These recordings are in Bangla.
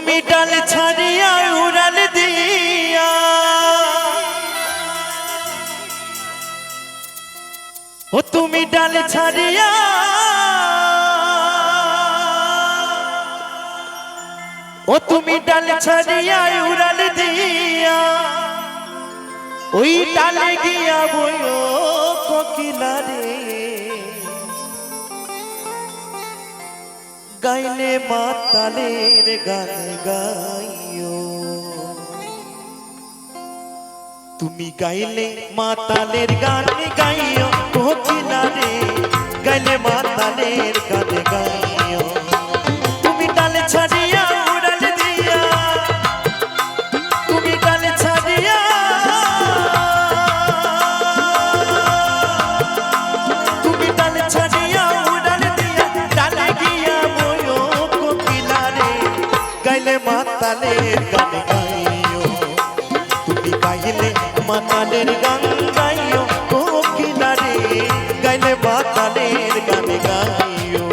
তুমি ডাল ছাড়িয়া উড়াল দিয়া, ও তুমি ডাল ছাড়িয়া ও তুমি ডাল ছাড়িয়া উড়াল দিয়া, ওই ডালে গিয়া বইও কোকিলা রে, গাইলে মাতালের গান গাইও। তুমি গাইলে মাতালের গান গাইও কোকিলা রে, গাইলে মাতালের গান গাইও। তুমি ডাল ছাড়িয়া উড়াল দিয়া, তুমি ডাল ছাড়িয়া তুমি ডাল ছাড়িয়া উড়াল দিয়া, ডালে গিয়া বইও কোকিলা রে, গাইলে মাতালের গান গাইও। তুমি গাইলে মাতালের গান গাইও কোকিলা রে, গাইলে মাতালের গান গাইও।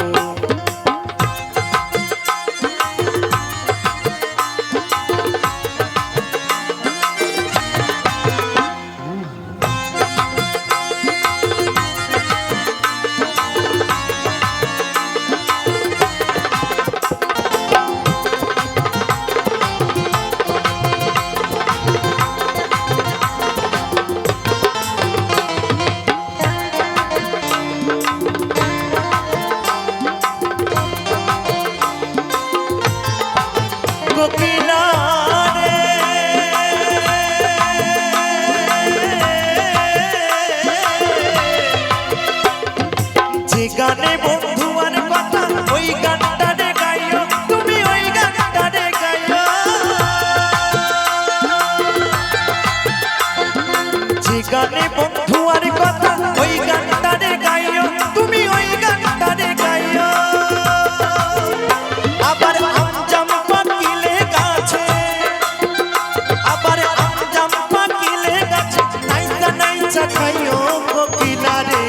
কোকিলা রে, যে গানে বন্ধু আর কথা, ওই গানটা রে গাইও, তুমি ওই গানটা রে গাইও। যে গানে বন্ধু আর কথা, ওই গানটা রে গাইও, তুমি ওই গানটা রে গাইও। আবার আমজাম পাকিলে গাছে, আবার আমজাম পাকিলে গাছে, নাইচা নাইচা খাইও কোকিলা রে,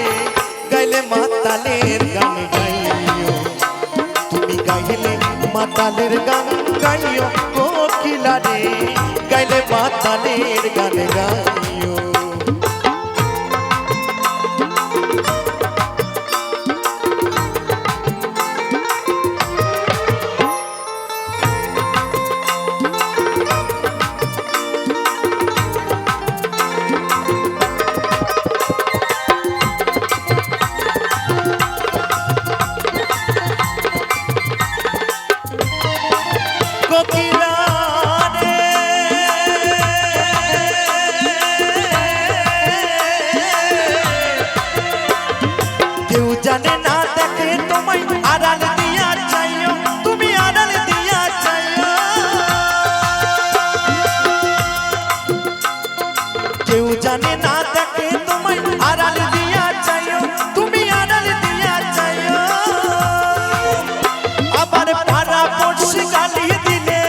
গাইলে মাতালের গান গাইও। তুমি গাইলে মাতালের গান গাইও কোকিলা রে, গাইলে মাতালের গান গাইও। কোকিলা রে, কেউ জানে না দেখে তোমায় আড়াল দিয়া চাইও, তুমি আড়াল দিয়া চাইও। কেউ জানে না দেখে তোমায় আড়াল দিয়া চাইও, তুমি আড়াল দিয়া চাইও। আবার পাড়া পড়শি গালি দিলে,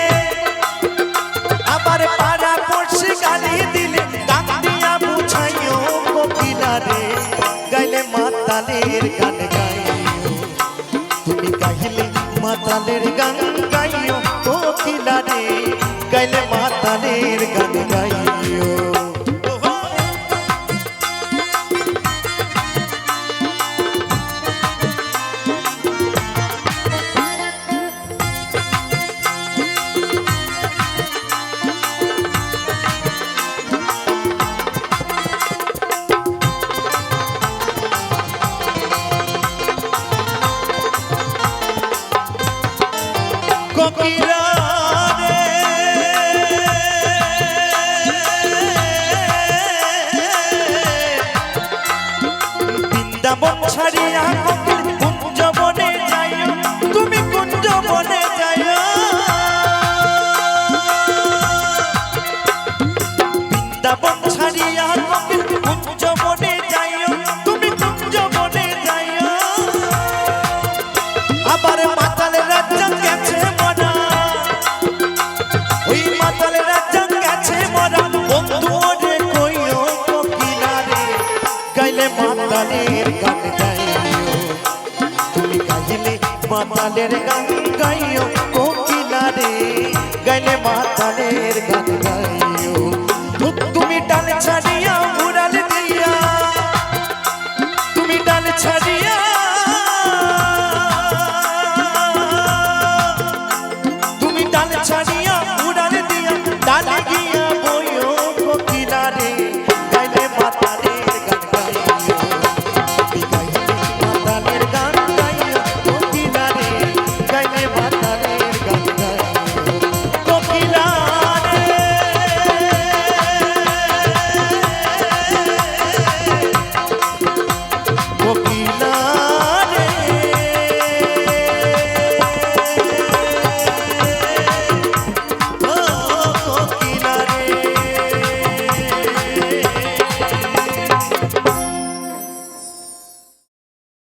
আবার পাড়া পড়শি গালি দিলে, গান দিয়া বুঝাইও কোকিলা রে, গাইলে মাতালের গান গাইও। তুমি গাইলে মাতালের গান গাইও কোকিলা রে, গাইলে মাতালের গান গাইও। কোকিলা রে, বৃন্দাবন ছাড়িয়া কোকিল কুঞ্জ বনে যাইও, তুমি কুঞ্জ বনে যাইও। বৃন্দাবন ছাড়িয়া কোকিল কুঞ্জ বনে যাইও, তুমি কুঞ্জ বনে যাইও। আবার মাতালের রাজ্য গেছে মরা, ওই মাতালের রাজ্য গেছে মরা, বন্ধু রে কইও কোকিলা রে, গাইলে মাতালের গান গাইও। তুমি গাইলে মাতালের গান গাইও কোকিলা রে, গাইলে মাতালের গান গাই